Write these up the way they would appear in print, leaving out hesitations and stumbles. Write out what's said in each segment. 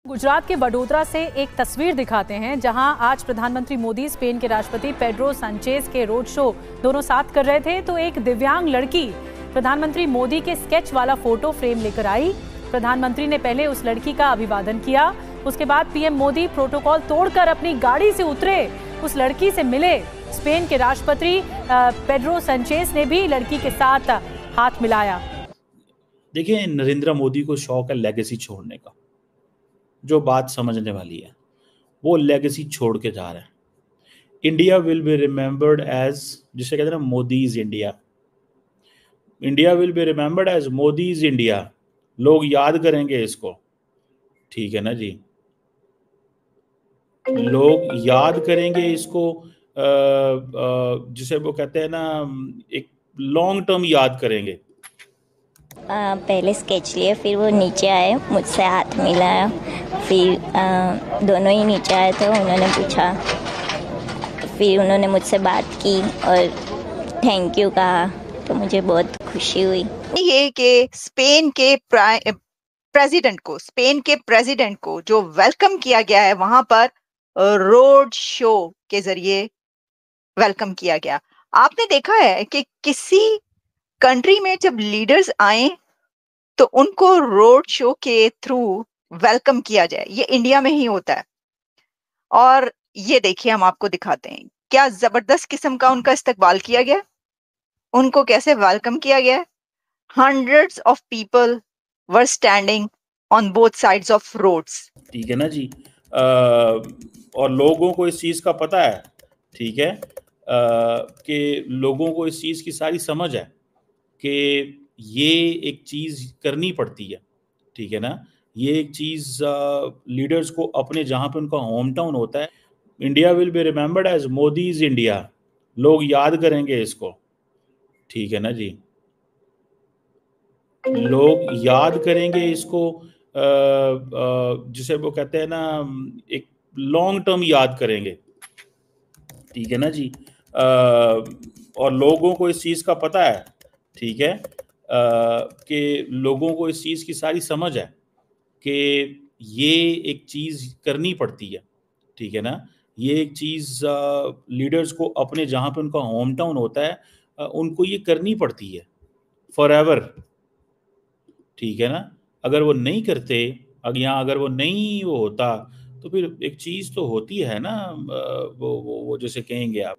गुजरात के वडोदरा से एक तस्वीर दिखाते हैं जहां आज प्रधानमंत्री मोदी स्पेन के राष्ट्रपति पेड्रो सांचेज के रोड शो दोनों साथ कर रहे थे तो एक दिव्यांग लड़की प्रधानमंत्री मोदी के स्केच वाला फोटो फ्रेम लेकर आई। प्रधानमंत्री ने पहले उस लड़की का अभिवादन किया, उसके बाद पीएम मोदी प्रोटोकॉल तोड़कर अपनी गाड़ी से उतरे, उस लड़की से मिले। स्पेन के राष्ट्रपति पेड्रो सांचेज ने भी लड़की के साथ हाथ मिलाया। देखिए, नरेंद्र मोदी को शौक है लेगेसी छोड़ने का। जो बात समझने वाली है, वो लेगेसी छोड़ के जा रहे हैं। India will be remembered as, जिसे कहते हैं ना, Modi is India. India will be remembered as Modi is India. लोग याद करेंगे इसको, ठीक है ना जी। लोग याद करेंगे इसको, जिसे वो कहते हैं ना, एक लॉन्ग टर्म याद करेंगे। पहले स्केच लिए, फिर वो नीचे आए, मुझसे हाथ मिलाया, फिर दोनों ही नीचे आए थे। उन्होंने पूछा, फिर उन्होंने मुझसे बात की और थैंक यू कहा, तो मुझे बहुत खुशी हुई। ये कि स्पेन के प्रेसिडेंट को जो वेलकम किया गया है वहां पर रोड शो के जरिए वेलकम किया गया। आपने देखा है कि किसी कंट्री में जब लीडर्स आए तो उनको रोड शो के थ्रू वेलकम किया जाए, ये इंडिया में ही होता है। और ये देखिए, हम आपको दिखाते हैं क्या जबरदस्त किस्म का उनका इस्तकबाल किया गया, उनको कैसे वेलकम किया गया। Hundreds of people were standing on both sides of roads, ठीक है ना जी। और लोगों को इस चीज़ का पता है, ठीक है, कि लोगों को इस चीज़ की सारी समझ है कि ये एक चीज़ करनी पड़ती है, ठीक है ना। ये एक चीज़ लीडर्स को अपने, जहाँ पे उनका होम टाउन होता है, India will be remembered as Modi is India. लोग याद करेंगे इसको, ठीक है ना जी। लोग याद करेंगे इसको, जिसे वो कहते हैं ना, एक लॉन्ग टर्म याद करेंगे, ठीक है ना जी। और लोगों को इस चीज़ का पता है, ठीक है, कि लोगों को इस चीज़ की सारी समझ है कि ये एक चीज़ करनी पड़ती है, ठीक है ना। ये एक चीज़ लीडर्स को अपने, जहाँ पे उनका होम टाउन होता है, उनको ये करनी पड़ती है फॉरएवर, ठीक है ना। अगर वो नहीं करते, अगर वो नहीं वो होता, तो फिर एक चीज़ तो होती है ना, वो जैसे कहेंगे आप,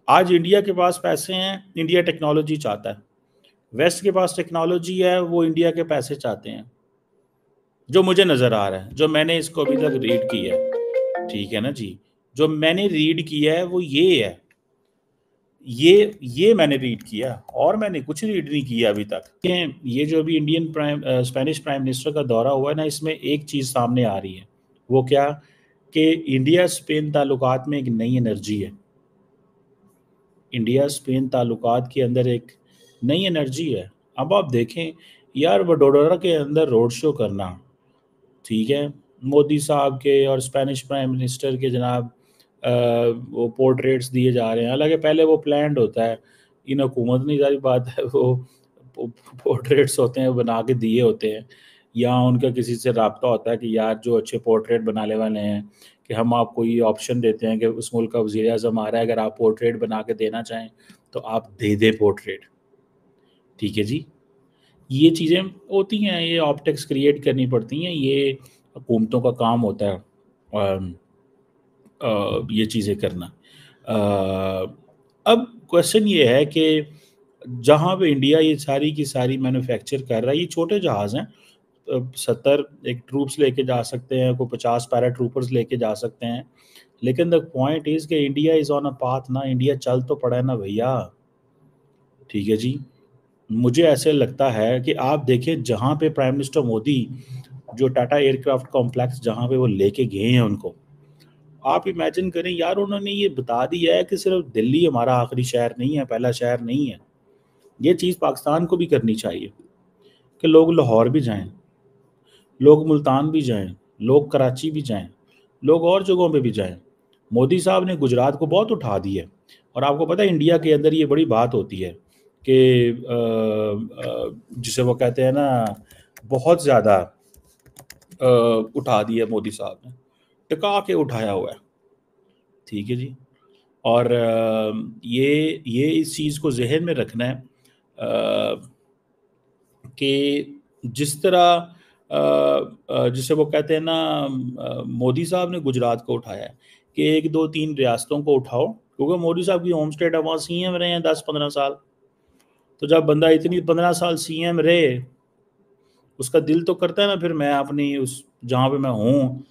आज इंडिया के पास पैसे हैं, इंडिया टेक्नोलॉजी चाहता है। वेस्ट के पास टेक्नोलॉजी है, वो इंडिया के पैसे चाहते हैं। जो मुझे नज़र आ रहा है, जो मैंने इसको अभी तक रीड किया है, ठीक है ना जी, जो मैंने रीड किया है वो ये है, ये मैंने रीड किया, और मैंने कुछ रीड नहीं किया अभी तक। ये जो अभी स्पेनिश प्राइम मिनिस्टर का दौरा हुआ है ना, इसमें एक चीज़ सामने आ रही है। वो क्या? कि इंडिया स्पेन ताल्लुकात में एक नई एनर्जी है। इंडिया स्पेन ताल्लुकात के अंदर एक नई एनर्जी है। अब आप देखें यार, वडोदरा के अंदर रोड शो करना, ठीक है, मोदी साहब के और स्पेनिश प्राइम मिनिस्टर के जनाब वो पोर्ट्रेट्स दिए जा रहे हैं। हालांकि पहले वो प्लान्ड होता है, इन हुकूमत नहीं, सारी बात है, वो पोर्ट्रेट्स होते हैं, बना के दिए होते हैं, या उनका किसी से रब्ता होता है कि यार जो अच्छे पोर्ट्रेट बनाने वाले हैं, कि हम आपको ये ऑप्शन देते हैं कि उस मुल्क का वज़ीर आज़म आ रहा है, अगर आप पोर्ट्रेट बना के देना चाहें तो आप दे दें पोर्ट्रेट, ठीक है जी। ये चीज़ें होती हैं, ये ऑप्टिक्स क्रिएट करनी पड़ती हैं, ये हुकूमतों का काम होता है ये चीज़ें करना। अब क्वेश्चन ये है कि जहाँ पे इंडिया ये सारी की सारी मैन्युफैक्चर कर रहा है, ये छोटे जहाज़ हैं, 70 एक ट्रूप्स लेके जा सकते हैं, कोई 50 पैरा ट्रूपर्स लेके जा सकते हैं, लेकिन द पॉइंट इज़ कि India is on a path ना, इंडिया चल तो पड़ा है ना भैया, ठीक है जी। मुझे ऐसे लगता है कि आप देखें, जहाँ पे प्राइम मिनिस्टर मोदी जो टाटा एयरक्राफ्ट कॉम्प्लेक्स जहाँ पे वो लेके गए हैं उनको, आप इमेजिन करें यार, उन्होंने ये बता दिया है कि सिर्फ दिल्ली हमारा आखिरी शहर नहीं है, पहला शहर नहीं है। ये चीज़ पाकिस्तान को भी करनी चाहिए कि लोग लाहौर भी जाएं, लोग मुल्तान भी जाएं, लोग कराची भी जाएं, लोग और जगहों पे भी जाएं। मोदी साहब ने गुजरात को बहुत उठा दी है, और आपको पता है इंडिया के अंदर ये बड़ी बात होती है कि जिसे वो कहते हैं ना, बहुत ज़्यादा उठा दिया मोदी साहब ने, टिका के उठाया हुआ है, ठीक है जी। और ये इस चीज़ को जहन में रखना है कि जिस तरह जिसे वो कहते हैं ना, मोदी साहब ने गुजरात को उठाया है कि 1 2 3 रियासतों को उठाओ, क्योंकि मोदी साहब की होम स्टेट है, वहाँ सीएम रहे हैं 10-15 साल। तो जब बंदा इतनी 15 साल सीएम रहे, उसका दिल तो करता है ना फिर मैं अपनी उस जहाँ पे मैं हूँ।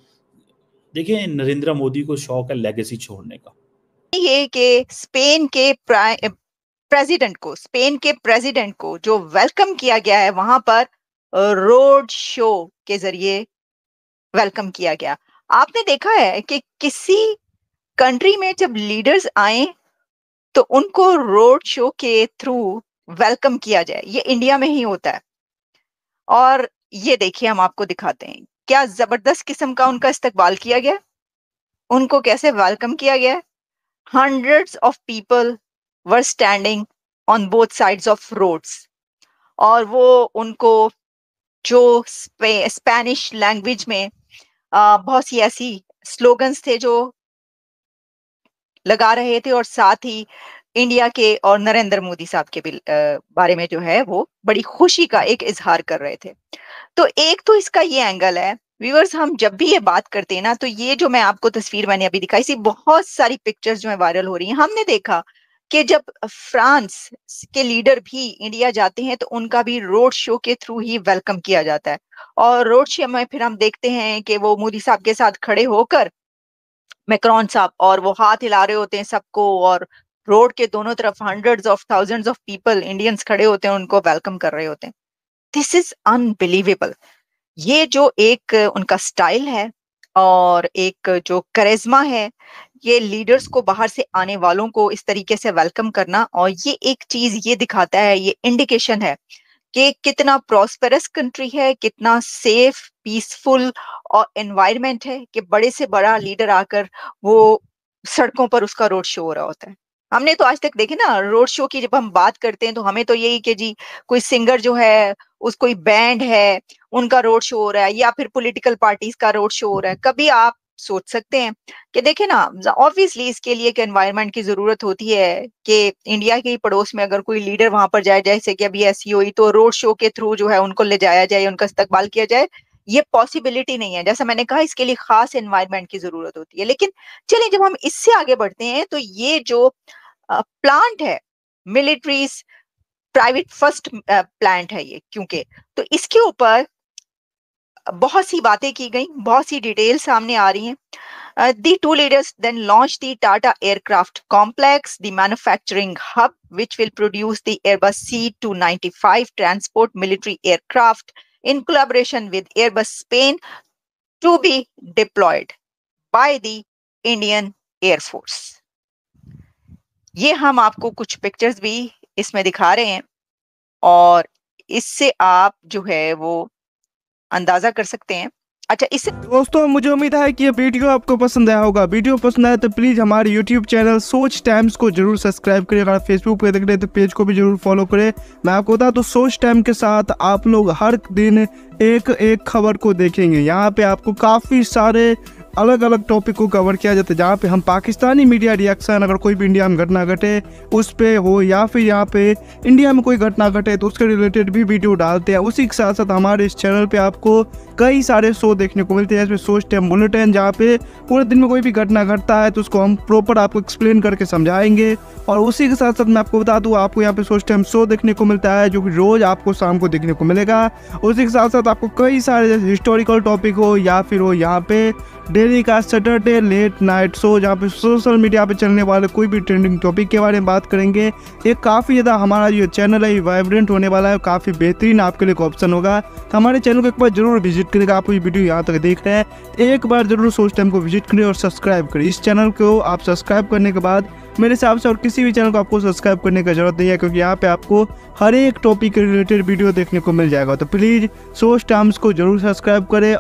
देखिए, नरेंद्र मोदी को शौक है लेगेसी छोड़ने का। ये कि स्पेन के प्रेसिडेंट को जो वेलकम किया गया है वहां पर रोड शो के जरिए वेलकम किया गया। आपने देखा है कि किसी कंट्री में जब लीडर्स आए तो उनको रोड शो के थ्रू वेलकम किया जाए, ये इंडिया में ही होता है। और ये देखिए, हम आपको दिखाते हैं क्या जबरदस्त किस्म का उनका इस्तकबाल किया गया, उनको कैसे वेलकम किया गया। Hundreds of people were standing on both sides of roads, और वो उनको जो स्पेनिश लैंग्वेज में बहुत सी ऐसी स्लोगन्स थे जो लगा रहे थे, और साथ ही इंडिया के और नरेंद्र मोदी साहब के भी बारे में जो है वो बड़ी खुशी का एक इजहार कर रहे थे। तो एक तो इसका ये एंगल है व्यूअर्स, हम जब भी ये बात करते हैं ना, तो ये जो मैं आपको तस्वीर मैंने अभी दिखाई, सी बहुत सारी पिक्चर्स जो है वायरल हो रही हैं। हमने देखा कि जब फ्रांस के लीडर भी इंडिया जाते हैं तो उनका भी रोड शो के थ्रू ही वेलकम किया जाता है। और रोड शो में फिर हम देखते हैं कि वो मोदी साहब के साथ खड़े होकर मैक्रोन साहब, और वो हाथ हिला रहे होते हैं सबको, और रोड के दोनों तरफ hundreds of thousands of people Indians खड़े होते हैं, उनको वेलकम कर रहे होते हैं। This is unbelievable. ये जो एक उनका स्टाइल है और एक जो करिश्मा है, ये लीडर्स को बाहर से आने वालों को इस तरीके से वेलकम करना, और ये एक चीज ये दिखाता है, ये इंडिकेशन है कि कितना प्रॉस्पेरस कंट्री है, कितना सेफ पीसफुल और एनवायरनमेंट है कि बड़े से बड़ा लीडर आकर वो सड़कों पर उसका रोड शो हो रहा होता है। हमने तो आज तक देखे ना रोड शो की, जब हम बात करते हैं तो हमें तो यही कि जी कोई सिंगर जो है, उस कोई बैंड है, उनका रोड शो हो रहा है, या फिर पॉलिटिकल पार्टीज का रोड शो हो रहा है। कभी आप सोच सकते हैं कि देखे ना, ऑब्वियसली इसके लिए एक एनवायरनमेंट की जरूरत होती है कि इंडिया के ही पड़ोस में अगर कोई लीडर वहां पर जाए, जैसे कि अभी ऐसी हुई, तो रोड शो के थ्रू जो है उनको ले जाया जाए, उनका इस्तकबाल किया जाए। ये पॉसिबिलिटी नहीं है, जैसा मैंने कहा, इसके लिए खास एनवायरनमेंट की जरूरत होती है। लेकिन चलिए, जब हम इससे आगे बढ़ते हैं तो ये जो प्लांट है, मिलिट्री प्राइवेट फर्स्ट प्लांट है ये, क्योंकि तो इसके ऊपर बहुत सी बातें की गई, बहुत सी डिटेल सामने आ रही हैं। The two leaders then launched the Tata Aircraft Complex, the manufacturing hub which will produce the Airbus C295 transport military aircraft in collaboration with Airbus Spain to be deployed by the Indian Air Force. ये हम आपको कुछ pictures भी इसमें दिखा रहे हैं, और इससे आप जो है वो अंदाजा कर सकते हैं। अच्छा, इससे दोस्तों मुझे उम्मीद है कि ये वीडियो आपको पसंद आया होगा। वीडियो पसंद आया तो प्लीज़ हमारे यूट्यूब चैनल सोच टाइम्स को जरूर सब्सक्राइब करें। अगर फेसबुक पे देख रहे हैं तो पेज को भी जरूर फॉलो करें। मैं आपको बता दूं, सोच टाइम के साथ आप लोग हर दिन एक खबर को देखेंगे। यहाँ पे आपको काफ़ी सारे अलग अलग टॉपिक को कवर किया जाता है, जहाँ पे हम पाकिस्तानी मीडिया रिएक्शन, अगर कोई भी इंडिया में घटना घटे उस पे हो, या फिर यहाँ पे इंडिया में कोई घटना घटे तो उसके रिलेटेड भी वीडियो डालते हैं। उसी के साथ साथ हमारे इस चैनल पे आपको कई सारे शो देखने को मिलते हैं, जैसे सोच टाइम बुलेटिन, जहाँ पे पूरे दिन में कोई भी घटना घटता है तो उसको हम प्रॉपर आपको एक्सप्लेन करके समझाएंगे। और उसी के साथ साथ मैं आपको बता दूँ, आपको यहाँ पे सोच टाइम शो देखने को मिलता है जो कि रोज़ आपको शाम को देखने को मिलेगा। उसी के साथ साथ आपको कई सारे जैसे हिस्टोरिकल टॉपिक हो, या फिर हो यहाँ पे डेली का सैटरडे लेट नाइट शो, जहाँ पे सोशल मीडिया पे चलने वाले कोई भी ट्रेंडिंग टॉपिक के बारे में बात करेंगे। ये काफ़ी ज़्यादा हमारा जो चैनल है वाइब्रेंट होने वाला है, काफ़ी बेहतरीन आपके लिए एक ऑप्शन होगा। तो हमारे चैनल को एक बार जरूर विजिट करेगा। आप ये वीडियो यहाँ तक देख रहे हैं, एक बार जरूर सोच टाइम को विजिट करें और सब्सक्राइब करें। इस चैनल को आप सब्सक्राइब करने के बाद मेरे हिसाब से और किसी भी चैनल को आपको सब्सक्राइब करने की जरूरत नहीं है, क्योंकि यहाँ पे आपको हर एक टॉपिक के रिलेटेड वीडियो देखने को मिल जाएगा। तो प्लीज़ सोच टाइम्स को जरूर सब्सक्राइब करें